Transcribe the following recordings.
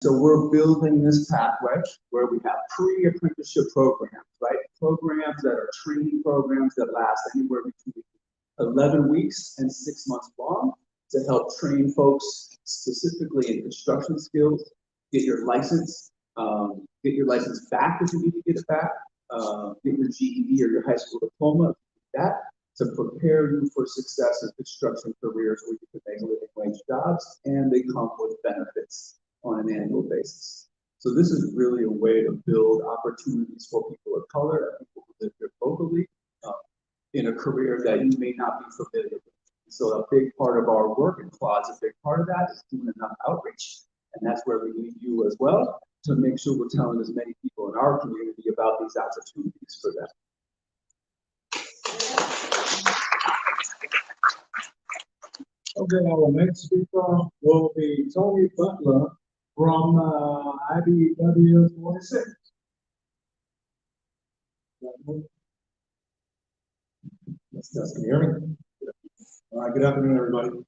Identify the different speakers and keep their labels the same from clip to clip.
Speaker 1: So we're building this pathway where we have pre-apprenticeship programs, right? Programs that are training programs that last anywhere between 11 weeks and 6 months long to help train folks specifically in construction skills, get your license, back if you need to get it back, get your GED or your high school diploma, that to prepare you for success in construction careers where you can make living wage jobs and they come with benefits on an annual basis. So this is really a way to build opportunities for people of color and people who live here locally in a career that you may not be familiar with. So a big part of our work, and Claude's a big part of that, is doing enough outreach. And that's where we need you as well to make sure we're telling as many people in our community about these opportunities for them.
Speaker 2: Okay, our next speaker will be Tony Butler from IBEW 46.
Speaker 3: Can you hear me? All right, good afternoon, everybody. I'm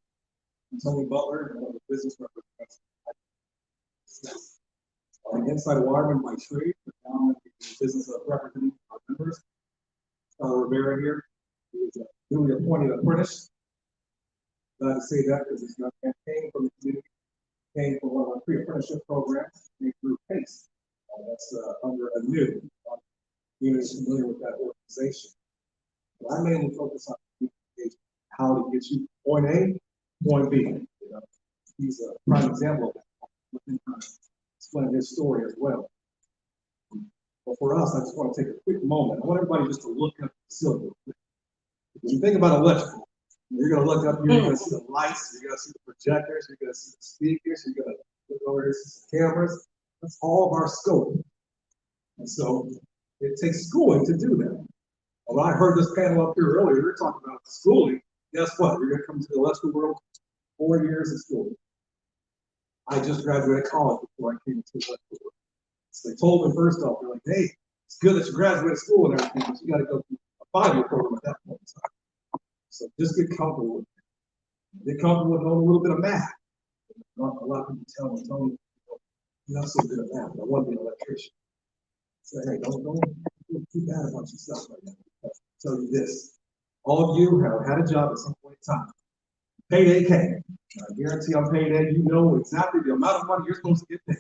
Speaker 3: Tony Butler, and I'm a business representative. On the inside of Waterman by trade, but now I'm in the business of representing our members. Rivera here, who is a newly appointed apprentice. Glad to say that because he's not came from the community, came from one of our pre-apprenticeship programs, named through PACE. That's under a new. Community is familiar with that organization. But I mainly focus on communication, how to get you point A, point B. You know, he's a prime example of that. Explain his story as well. But for us, I just want to take a quick moment. I want everybody just to look at the facility. When you think about electrical, you're going to look up here, you're going to see the lights, you're going to see the projectors, you're going to see the speakers, you're going to look over here, see the cameras. That's all of our scope. And so it takes schooling to do that. Well, I heard this panel up here earlier, we were talking about schooling. Guess what? You're going to come to the electrical world, 4 years of schooling. I just graduated college before I came into the electrical world. So they told me first off, they're like, hey, it's good that you graduated school and everything, but you got to go through a 5-year program at that point in time. So just get comfortable with it. Get comfortable with knowing a little bit of math. A lot of people tell me, Tony, you're not so good at math, but I want to be an electrician. Say, hey, don't feel too bad about yourself right now. I'll tell you this. All of you have had a job at some point in time. Payday came. I guarantee on payday, you know exactly the amount of money you're supposed to get paid.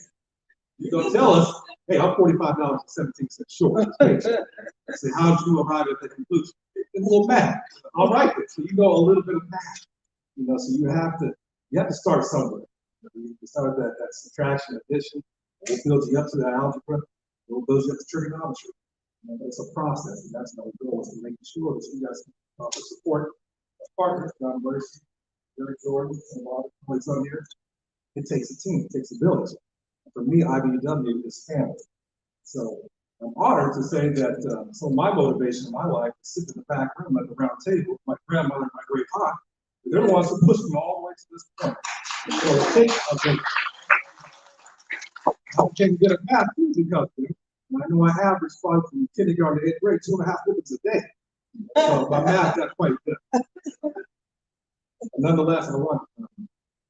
Speaker 3: You're going to tell us, hey, I'm $45.17 short. Say, how did you arrive at that conclusion? It's a little math. All right, so you know a little bit of math. You know, so you have to start somewhere. You start that subtraction, addition. We'll build you up to that algebra. We'll build you up to trigonometry. You know, it's a process, and that's our goal, is to make sure that you guys can support our partners, John Mercy, Jerry Jordan, and a lot of colleagues on here. It takes a team, it takes a village. And for me, IBEW is family. So I'm honored to say that some of my motivation in my life is sit in the back room at the round table with my grandmother and my great aunt. They're the ones who pushed me all the way to this point. So I can get a math music company. And I know I average probably from kindergarten to 8th grade, 2.5 minutes a day. So my math got quite good. Nonetheless, I want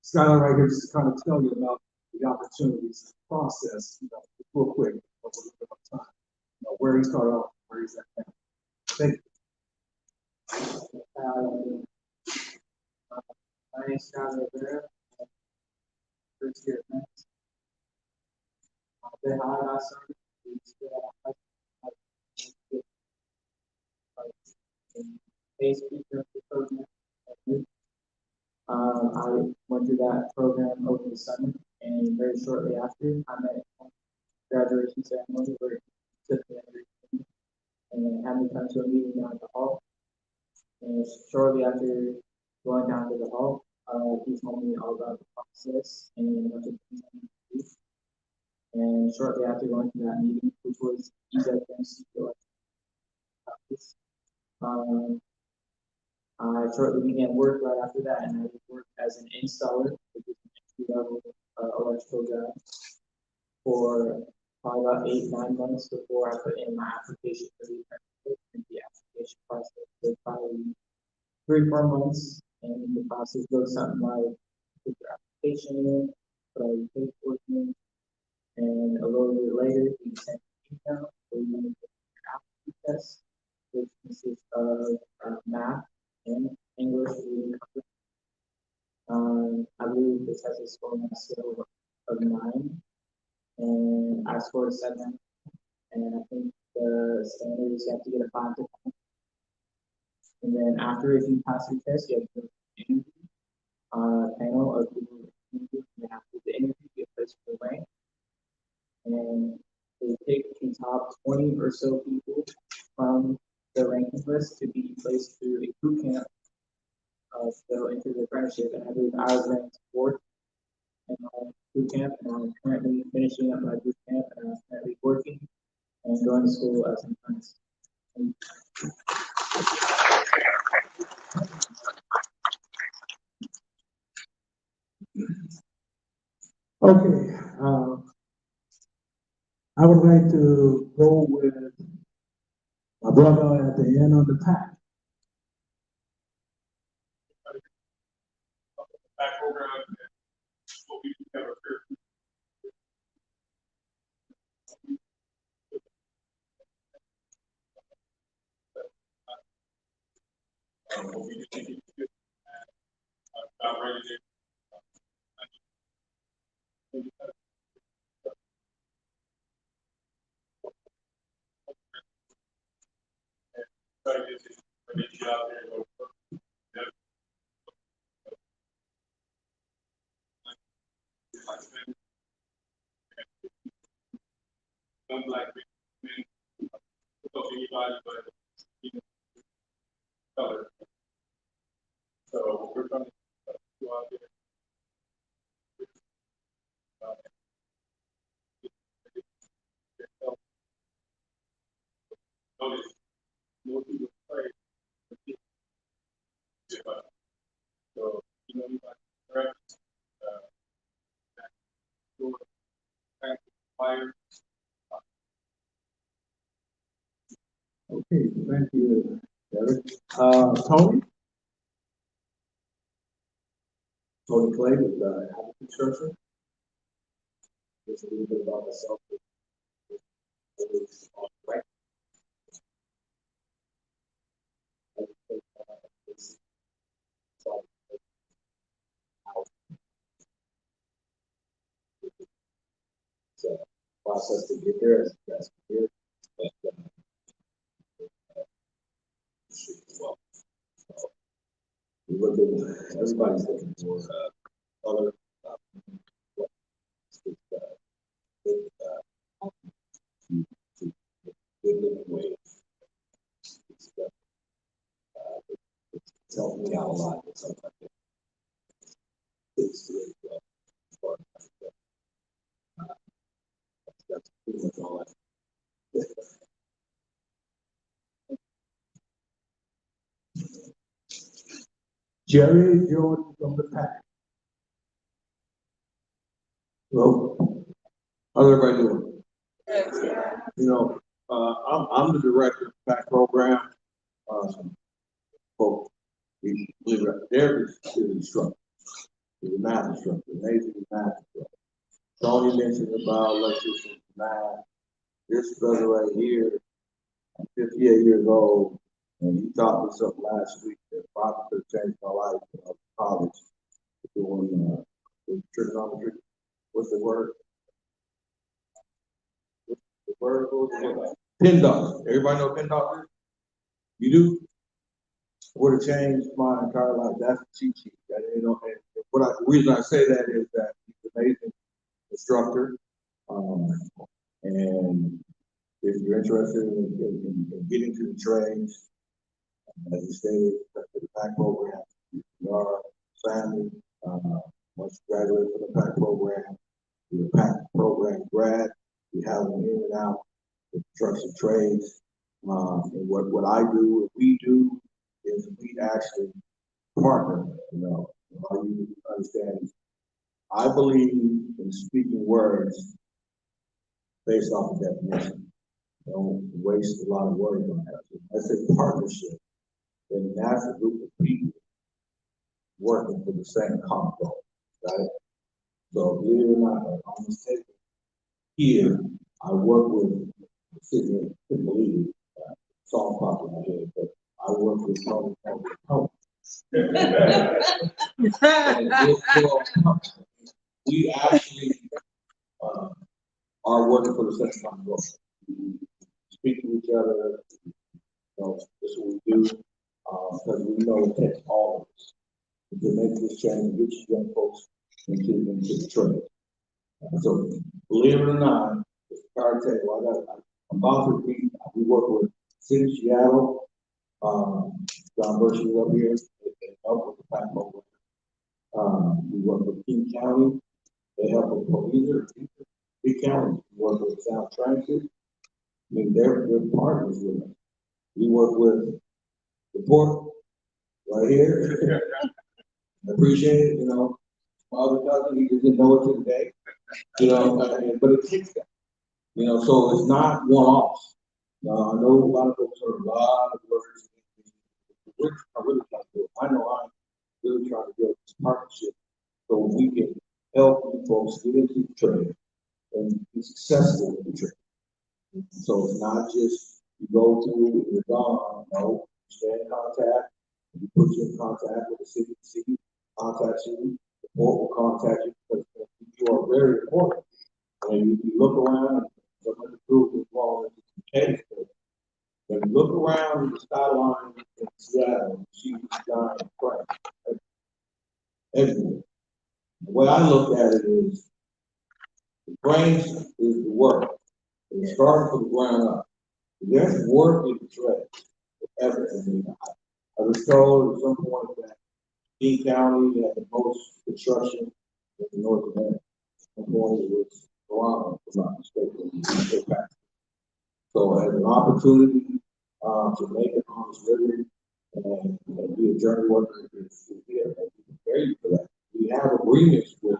Speaker 3: Skylar right here just to kind of tell you about the opportunities, the process, you know, real quick, a little bit of time. You know, where he started off, where he's at now. Thank you.
Speaker 4: My name is Skylar Rivera. First year at Mass. They hired us a speaker of the program. I went through that program over the summer, and very shortly after, I met a graduation ceremony where he took me under and had me come to a meeting down at the hall. And shortly after going down to the hall, he told me all about the process and what the things I need to do. And shortly after going to that meeting, which was EZM's practice, I shortly began work right after that, and I worked as an installer, which is an entry-level electrical guy, for probably about 8-9 months before I put in my application for the apprenticeship. And the application process was probably 3-4 months, and the process goes something like put your application in, put all your paperwork in, later, we send an email where you need to take your aptitude test, which consists of math and English reading comprehension. I believe this has a score on a scale of 9, and I scored 7. And I think the standard is you have to get a 5 to 10. And then after, if you pass your test, you have to interview panel of people interview. And after the interview, you get placed for the rank. And they pick the top 20 or so people from the ranking list to be placed through a boot camp to go into the apprenticeship. And I believe I was ranked 4th in my boot camp, and I'm currently finishing up my boot camp, and I'm currently working and going to school as an apprentice.
Speaker 2: Okay, I would like to go with my brother at the end of the pack.
Speaker 3: Back program and what we do have a fair. What we do need to do, I'm ready to. Try to get you out there. One black man, anybody but color. So we're trying to go out there. Notice, most people pray. So, you know, fire.
Speaker 2: Okay, thank you, Derek. Tony? Tony Clay with Apple Construction. Just a little bit about myself. Right. It's a process to get there, as you guys can hear, but well, so we look at everybody's looking for other what good, to good living ways. It's helped me out a lot. It's helped me. It's really well. That's pretty much all I. Jerry Jordan from the pack.
Speaker 5: Hello, how's everybody doing? You know, I'm the director of the PAC program. Well, we believe that there is an instructor, he's a math instructor, amazing math instructor. Tony mentioned about electrician math. This brother right here, I'm 58 years old, and he taught me something last week that probably could have changed my life when I was in college, doing trigonometry. What's the word? The word goes PennDOT. Everybody know PennDOT? You do? Would have changed my entire life. That's a cheat sheet. That, you know, and the reason I say that is that he's an amazing instructor. And if you're interested in getting to the trades, as you stated, the PAC program, we are family. Once you graduate from the PAC program, you're a PAC program grad. We have them in and out with trucks and trades. And what I do, what we do, is we actually partner. You know, how you understand. I believe in speaking words based off of definition. Don't waste a lot of words on that. I say partnership, then that's a group of people working for the same common goal, right? So believe it or not, on this table here, I work with, couldn't believe it, song popped in my head, but I work with Tony. We actually, are working for the same common goal. We speak to each other, you know, this is what we do, because we know it takes all of us to make this change and get you young folks into the trade. So believe it or not, it's a card table. I'm about to read, we work with City of Seattle, John Bush is up here, they help with the PAC program. We work with King County, they help with police, big counties, we work with South Transit. I mean, they're partners with us. We work with the port right here. I appreciate it, you know. My other cousin, he didn't know it today, you know, but it takes that. You know, so it's not one-offs. I know a lot of folks heard a lot of words. I really trying to do it. I know I'm really trying to build this partnership so we can help you folks get into the trade and be successful in the trade. So it's not just you go through, you're gone. No, you stay in contact. We put you in contact with the city contacts you, the port will contact you because you are very important. When you look around, somebody prove is wrong in the case. When you look around the skyline in Seattle, you see the sky in Christ everywhere. The way I look at it is the brains is the work. It's starting from the ground up. There's work in the trade. Everything. I was told at some point that King County had the most construction in the North America. At some point it was Toronto, if I'm not mistaken. So as an opportunity to make it on this living and be a journey worker is here. I'm very for that. We have agreements with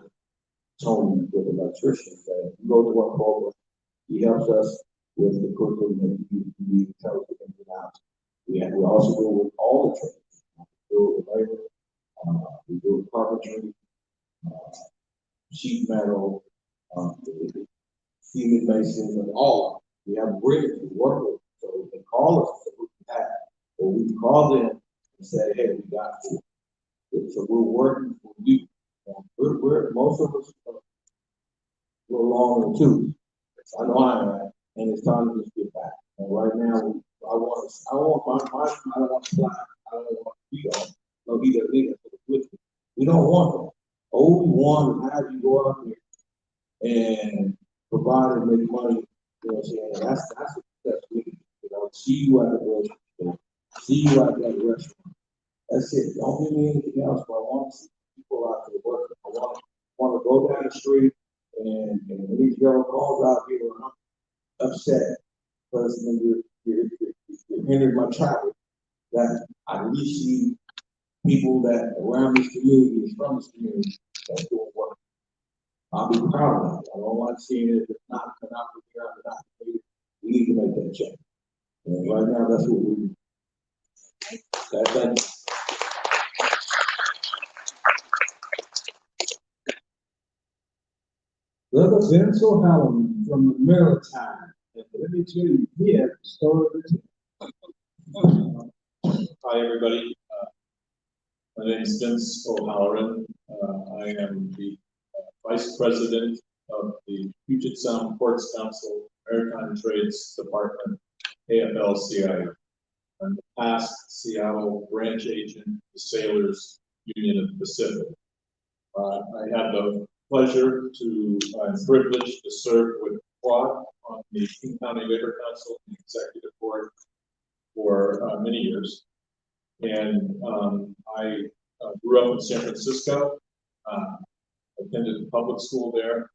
Speaker 5: Tony, with electricians, that if you go to one program, he helps us with the curriculum that you need to tell us the ins and outs. We also do it with all the trades. We do it with labor, we do it with carpentry, sheet metal, cement masons, and all of it. We have agreements to work with, so they call us so we can have. So we can call them and say, hey, we got you. So we're working for you. We're most of us we're long in the tooth. I know I am, and it's time to just get back. And right now, I want my I don't want to fly. I don't want to be on. No, he doesn't need us with me. We don't want them. All we want is have you go out there and provide and make money. You know what I'm saying? That's me. You know, see you at the grocery store, see you at that restaurant. That's it. Don't give me anything else, but I want to see people out there working. I want to go down the street and when these girl calls out here and I'm upset because when you're hindering my traffic, that I at least see people that around this community is from this community that's doing work. I'll be proud of that. I don't like seeing it if it's not here, I'm not here. We need to make that change. And right now, that's what we do. Thank you.
Speaker 2: Brother Denzel Halloween from the Maritime. And let me tell you, he has a story to tell.
Speaker 6: Hi, everybody. My name is Vince O'Halloran. I am the Vice President of the Puget Sound Ports Council Maritime Trades Department, AFL-CIO. I'm the past Seattle branch agent, the Sailors Union of the Pacific. I had the pleasure and privilege to serve with Quad on the King County Labor Council and Executive Board for many years. And I grew up in San Francisco, attended public school there.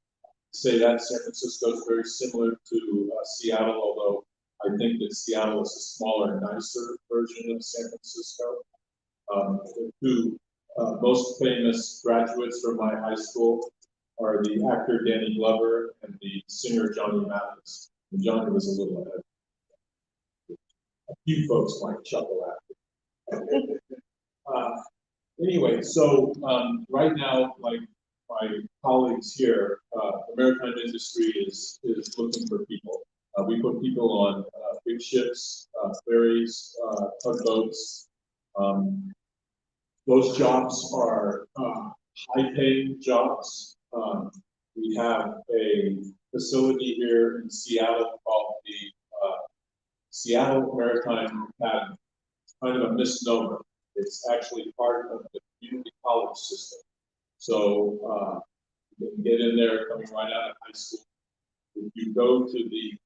Speaker 6: Say that San Francisco is very similar to Seattle, although I think that Seattle is a smaller, nicer version of San Francisco. The two most famous graduates from my high school are the actor Danny Glover and the singer Johnny Mathis. And Johnny was a little ahead. A few folks might chuckle at it. Anyway, so right now, like my colleagues here, the maritime industry is looking for people. We put people on big ships, ferries, tugboats. Those jobs are high-paying jobs. We have a facility here in Seattle called the Seattle Maritime Academy. It's kind of a misnomer. It's actually part of the community college system. So you can get in there coming right out of high school. If you go to the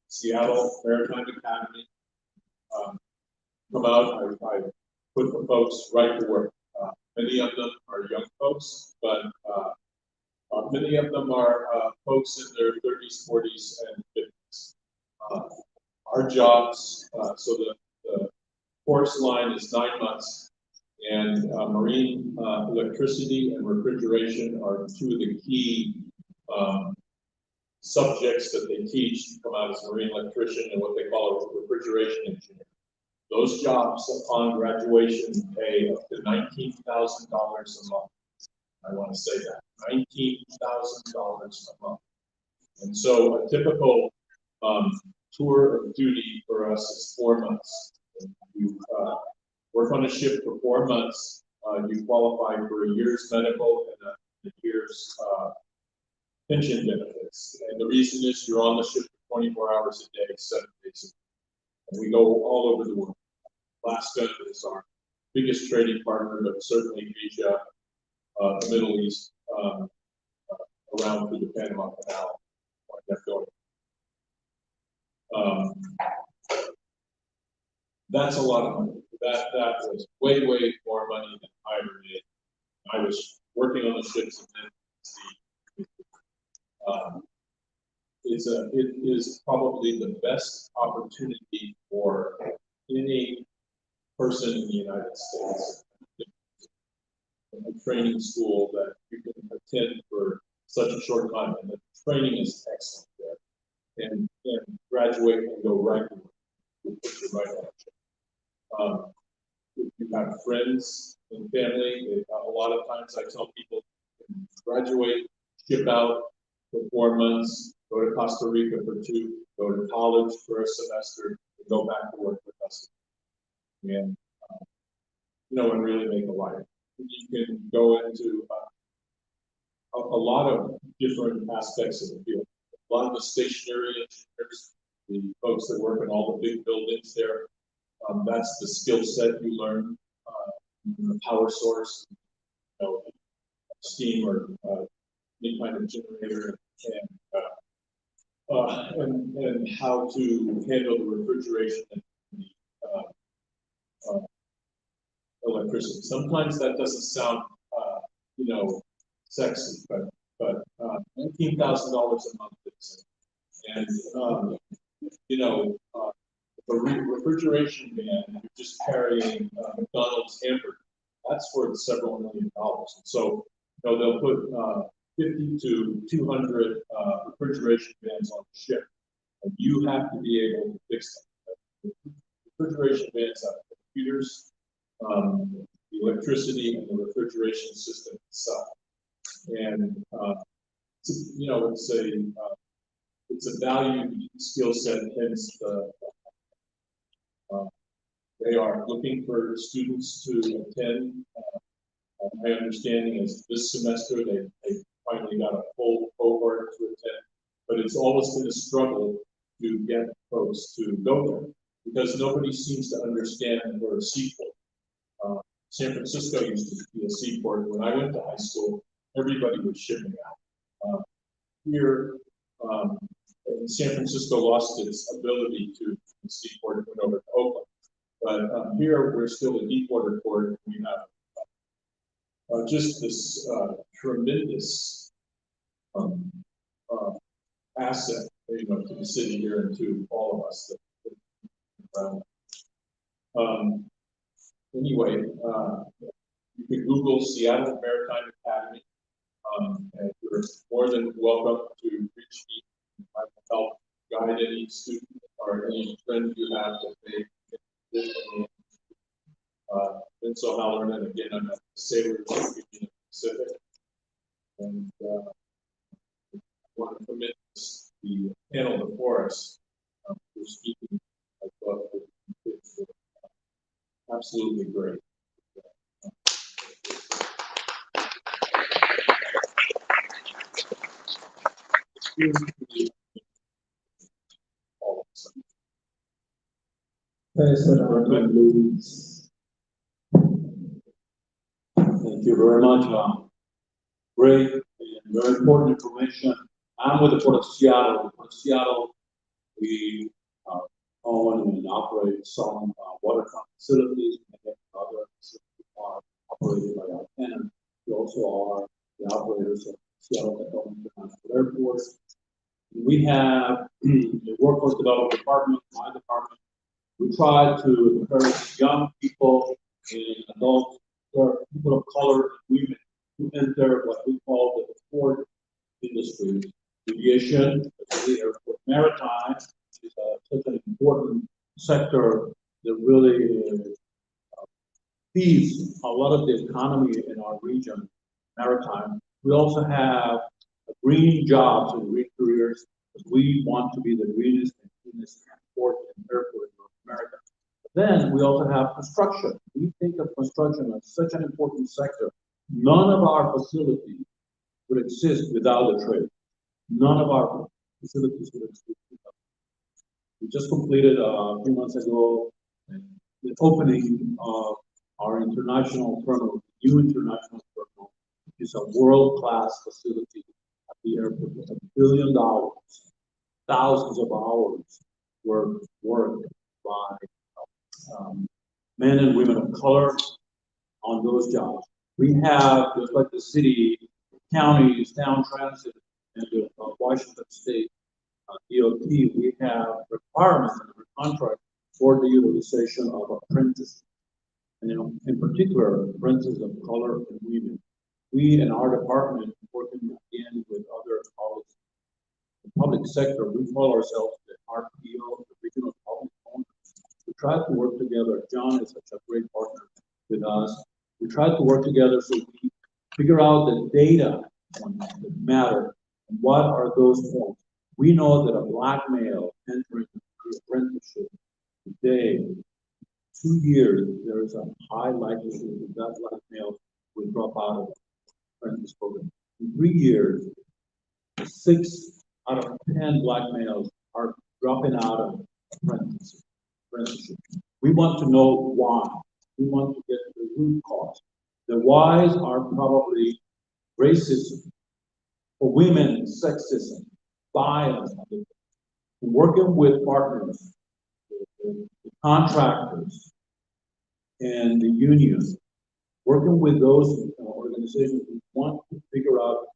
Speaker 6: Seattle Maritime Academy, come out, I put the folks right to work. Many of them are young folks, but many of them are folks in their 30s, 40s, and 50s. Our jobs, so the course line is 9 months, and marine electricity and refrigeration are two of the key subjects that they teach to come out as a marine electrician and what they call a refrigeration engineer. Those jobs upon graduation pay up to $19,000 a month. I want to say that, $19,000 a month. And so a typical tour of duty for us is 4 months. You work on a ship for 4 months, you qualify for a year's medical and a year's pension benefits. And the reason is you're on the ship for 24 hours a day, 7 days a week. And we go all over the world. Alaska is our biggest trading partner, but certainly Asia, the Middle East, around through the Panama Canal, like that going. That's a lot of money. That was way more money than I ever did. I was working on the ships and then it is probably the best opportunity for any person in the United States. A training school that you can attend for such a short time, and the training is excellent there. And graduate and go right to work. We'll put you right on. If you have friends and family, a lot of times I tell people, graduate, ship out for 4 months, go to Costa Rica for 2, go to college for a semester, and go back to work with us. And and really make a life. You can go into a lot of different aspects of the field. A lot of the stationary engineers, the folks that work in all the big buildings there, that's the skill set you learn. The power source, steam or any kind of generator, and how to handle the refrigeration and the electricity. Sometimes that doesn't sound, sexy, but $19,000 a month is, and the refrigeration van, you're just carrying McDonald's hamburger. That's worth several $1 million. And so, they'll put 50 to 200 refrigeration vans on the ship, and you have to be able to fix them. Refrigeration vans have computers, the electricity, and the refrigeration system itself. And it's a valued skill set. Hence, they are looking for students to attend. My understanding is this semester they finally got a full cohort to attend, but it's always been a struggle to get folks to go there because nobody seems to understand that we're a seaport. San Francisco used to be a seaport. When I went to high school, everybody was shipping out. Here, San Francisco lost its ability to seaport and went over to Oakland. But here, we're still a deep water port. And we have just this tremendous asset, to the city here and to all of us that around. Anyway, you can Google Seattle Maritime Academy, and you're more than welcome to reach me. I can help guide any student or any friend you have that may get Vince O'Halloran, and again, I'm at the Sailors Union of the Pacific. And Morris, who's speaking. I thought it was absolutely great.
Speaker 2: President Luis.
Speaker 7: Thank you very much. Great and very important information. I'm with the Port of Seattle. The Port of Seattle, we own and operate some waterfront facilities, and other facilities are operated by our tenant. We also are the operators of Seattle International Airport. We have the workforce development department, my department. We try to encourage young people and adults, or people of color and women to enter what we call the port industry. Aviation, the airport, maritime is such an important sector that really feeds a lot of the economy in our region, maritime. We also have green jobs and green careers, because we want to be the greenest and cleanest port and airport in North America. Then we also have construction. We think of construction as such an important sector. None of our facilities would exist without the trade. None of our facilities would exist without it. We just completed a few months ago the opening of our international terminal, new international terminal. It's a world-class facility at the airport with $1 billion, thousands of hours work by men and women of color on those jobs. We have, just like the city, counties, town transit, and the Washington State DOT, we have requirements in our contract for the utilization of apprentices, and in particular, apprentices of color and women. We in our department, working again with other colleagues, the public sector, we call ourselves the RPO, the Regional Public Owners. We try to work together. John is such a great partner with us. We try to work together so we figure out the data that matter and what are those points. We know that a black male entering the apprenticeship today, 2 years, there is a high likelihood that that black male will drop out of the apprentice program. In 3 years, 6 out of 10 black males are dropping out of apprenticeship. We want to know why. We want to get the root cause. The whys are probably racism, for women, sexism, bias, working with partners, the contractors, and the unions, working with those organizations who want to figure out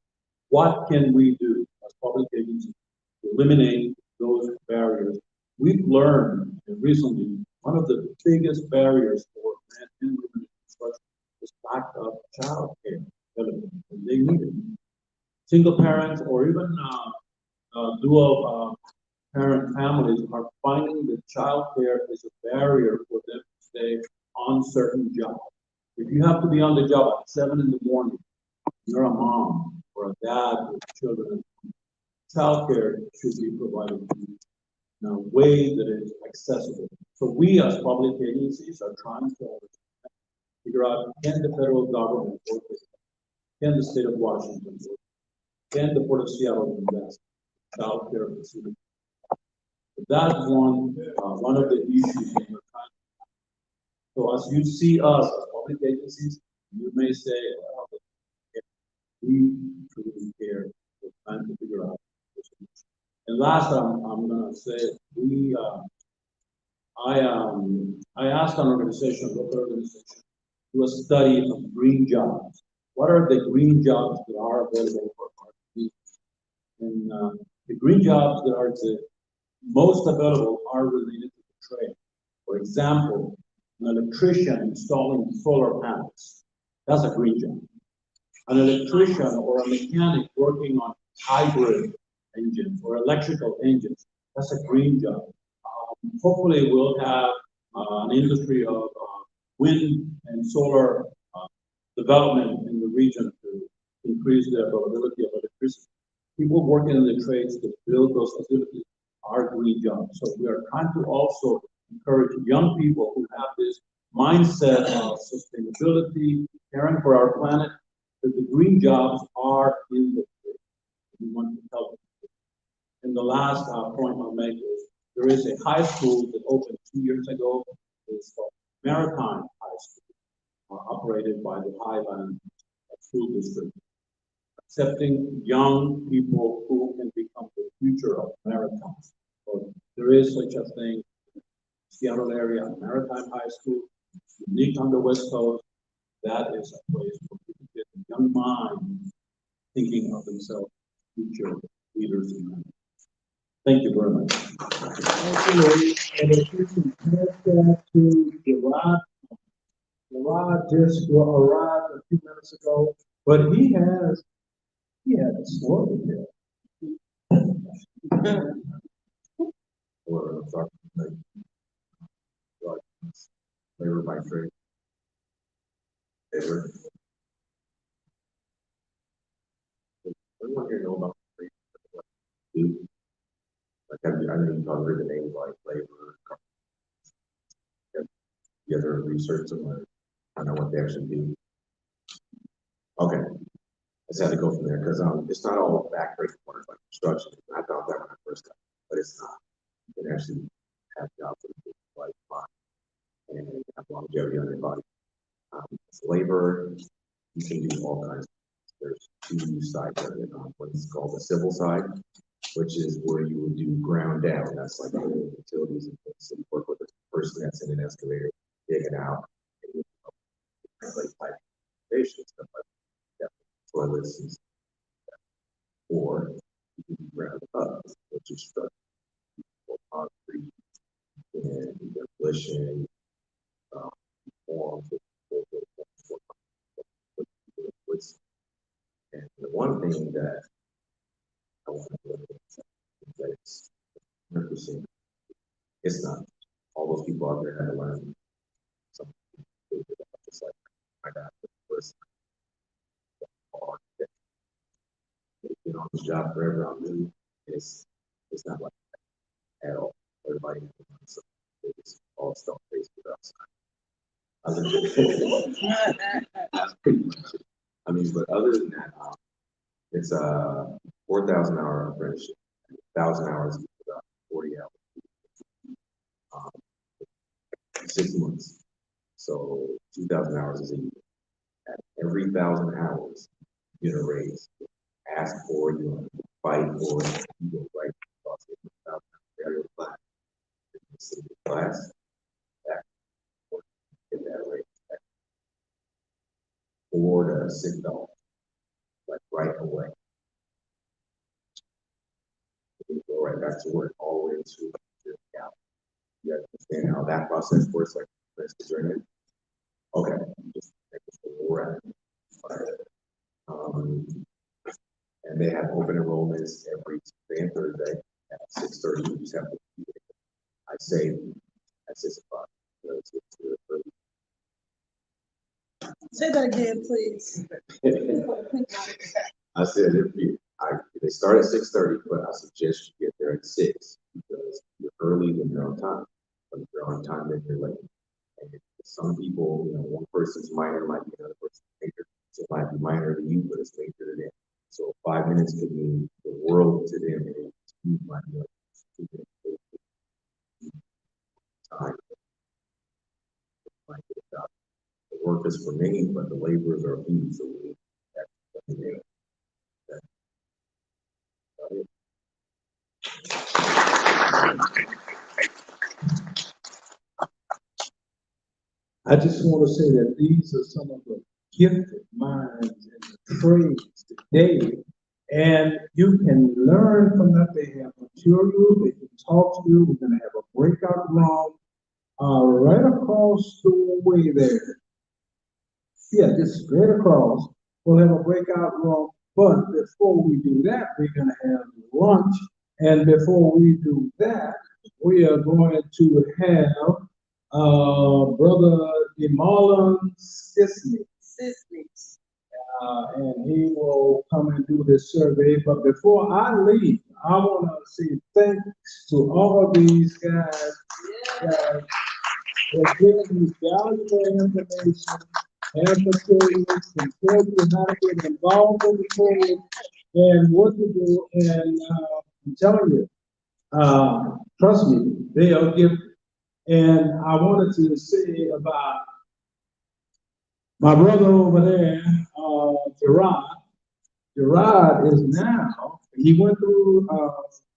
Speaker 7: what can we do as public agencies to eliminate those barriers. We've learned recently one of the biggest barriers for men and women in construction is lack of child care. And they need it. Single parents or even dual parent families are finding that child care is a barrier for them to stay on certain jobs. If you have to be on the job at 7 in the morning, you're a mom or a dad with children, child care should be provided to you in a way that is accessible. So we as public agencies are trying to figure out, can the federal government work with it? Can the state of Washington work? Can the Port of Seattle invest in child care facilities? That's one of the issues that we're trying to. So as you see us as public agencies, you may say, well, we truly care. We're trying to figure out the solution. And last, I'm going to say, I asked an organization, a local organization, to do a study of green jobs. What are the green jobs that are available for our people? And the green jobs that are the most available are related to the trade. For example, an electrician installing solar panels, that's a green job. An electrician or a mechanic working on hybrid engines or electrical engines, that's a green job. Hopefully we'll have an industry of wind and solar development in the region to increase the availability of electricity. People working in the trades to build those facilities our green jobs. So we are trying to also encourage young people who have this mindset of sustainability, caring for our planet, that the green jobs are in the field. We want to help. And the last point I'll make is there is a high school that opened 2 years ago. It's called Maritime High School, operated by the Highland School District, accepting young people who can become the future of Maritime. So there is such a thing, Seattle area, Maritime High School, unique on the West Coast. That is a place where people get a young mind thinking of themselves, future leaders in life. Thank you very much.
Speaker 2: Thank you, Lee. And if you can pass that to Gerard. Gerard just arrived a few minutes ago, but he had a story there.
Speaker 5: Or, like, labor by trade. Labor. Everyone here know about trade. Like, I didn't even heard the name like labor. You ever research them or I know what they actually do? Okay. I just had to go from there because it's not all backbreaking work like construction. I thought that when I first got it, but it's not. You can actually have jobs that are like fine and have longevity on your body. As labor, you can do all kinds of things. There's two sides of it. What's called the civil side, which is where you would do ground down. That's like the utilities and things. So you work with the person that's in an excavator, digging out, and you like pipe foundation stuff like that, toilets and stuff like that. Or you can do ground up, which is structure, concrete, and demolition, forms, and the one thing that I want to look at is that it's 100%. It's not. All those people out there had to learn something. Just like I got the first architect. They've been on this job forever. I'm new. It's not like that at all. Everybody has to learn something. They just all start face with us. That's pretty much it. I mean, but other than that, it's a 4,000 hour apprenticeship. 1,000 hours is about 40 hours. 6 months. So 2,000 hours is a year. At every 1,000 hours, you get a raise. Ask for it, you fight for it, you go right across the 1,000 hours class. Class, that get that raise. Or the $6, like right away. You go right back to work all the way to your account. You understand how that process works, like the journey. Okay, just take this where we're at. And they have open enrollments every Tuesday and Thursday at 6:30. You just have to keep it. I say at 6 o'clock.
Speaker 8: Say that again, please.
Speaker 5: I said they start at 6:30, but I suggest you get there at 6 because you're early when you're on time. But if you're on time, then you're late. And some people, one person's minor might be another person's major. So it might be minor to you, but it's major to them. So 5 minutes could mean the world to them, and you might be like 2 minutes time. The work is for many, but the laborers are few. So we need that.
Speaker 2: I just want to say that these are some of the gifted minds in the trades today. And you can learn from that. They have material, they can talk to you. We're going to have a breakout room right across the way there. Yeah, just straight across. We'll have a breakout room. But before we do that, we're going to have lunch. And before we do that, we are going to have Brother DeMarlon Sisney. and he will come and do this survey. But before I leave, I want to say thanks to all of these guys that have given me valuable information, advocating, and tell you how to get involved in the program and what to do. And I'm telling you, trust me, they are gifted. And I wanted to say about my brother over there, Gerard. Gerard is now, he went through,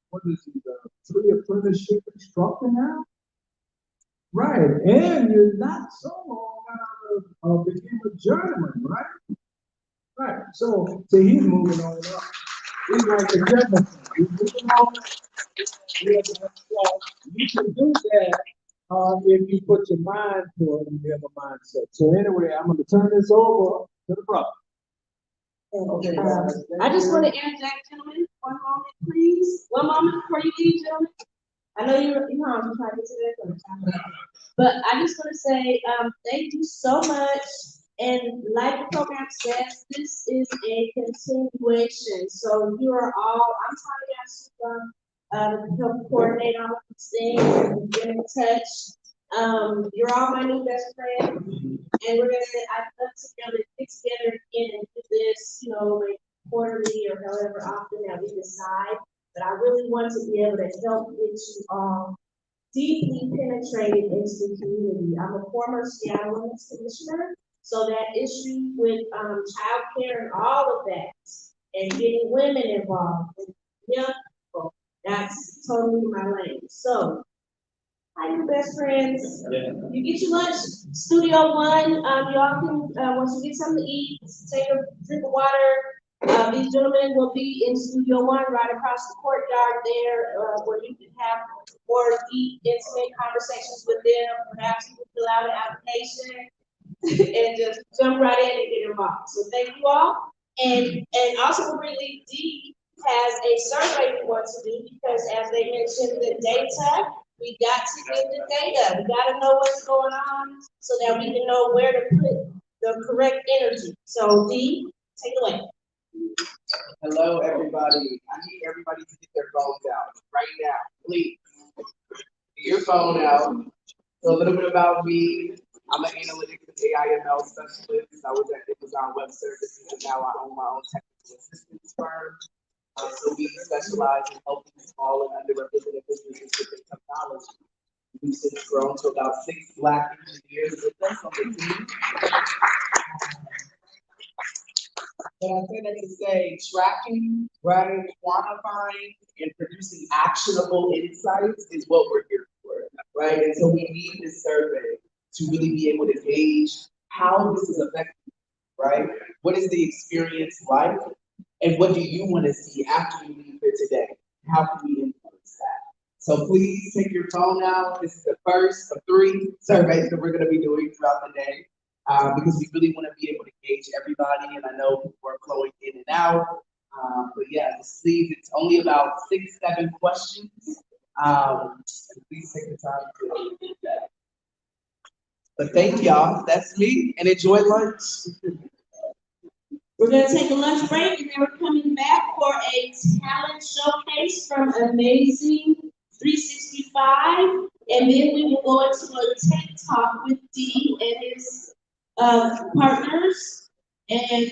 Speaker 2: what is he, the 3 apprenticeship instructor now? Right, and you're not so long out of became a journeyman, right? Right, so he's moving on up. He's like the Jefferson, he's moving on. Yeah, well, you can do that if you put your mind to it and you have a mindset. So anyway, I'm going to turn this over to the brother.
Speaker 9: Okay, I just want to interject, gentlemen, one moment, please. One moment before you leave, gentlemen. I know you're trying to get to that, but I just want to say thank you so much. And like the program says, this is a continuation. So you are all, I'm trying to help coordinate all of these things and get in touch. You're all my new best friends, and we're gonna, I'd love to be able to get together again and do this, you know, like quarterly or however often that we decide. But I really want to be able to help get you all deeply penetrated into the community. I'm a former Seattle Women's Commissioner, so that issue with childcare and all of that, and getting women involved, and young people, that's totally my lane. So, hi, you best friends. Yeah. You get your lunch, Studio One. Y'all can, once you get something to eat, take a drink of water. These gentlemen will be in Studio One right across the courtyard there, where you can have more deep, intimate conversations with them. Perhaps you can fill out an application and just jump right in and get involved. So thank you all. And also before we leave, Dee has a survey we want to do because as they mentioned the data, we got to get the data. We got to know what's going on so that we can know where to put the correct energy. So Dee, take it away.
Speaker 10: Hello, everybody. I need everybody to get their phones out right now, please. Get your phone out. So a little bit about me. I'm an analytics and AI/ML specialist. I was at Amazon Web Services, and now I own my own technical assistance firm. So we specialize in helping small and underrepresented businesses with their technology. We've since grown to about 6 Black engineers with us on the team. But I say that to say tracking, writing, quantifying, and producing actionable insights is what we're here for, right? And so we need this survey to really be able to gauge how this is affecting you, right? What is the experience like? And what do you want to see after you leave here today? How can we influence that? So please take your phone out. This is the first of 3 surveys that we're going to be doing throughout the day. Because we really want to be able to gauge everybody, and I know people are flowing in and out. But yeah, please, it's only about 6-7 questions. And please take the time to do that. But thank y'all. That's me, and enjoy lunch.
Speaker 9: We're going to take a lunch break, and then we're coming back for a talent showcase from Amazing 365, and then we will go into a tech talk with Dee and his partners, and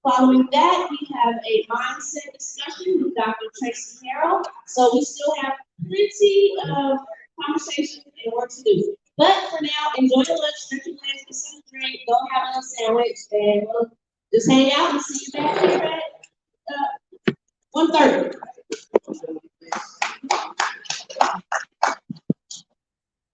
Speaker 9: following that, we have a mindset discussion with Dr. Tracy Harrell. So we still have plenty of conversation and work to do. But for now, enjoy the lunch, drink your glass, get some drink, go have a sandwich, and we'll just hang out and see you back here at 1:30.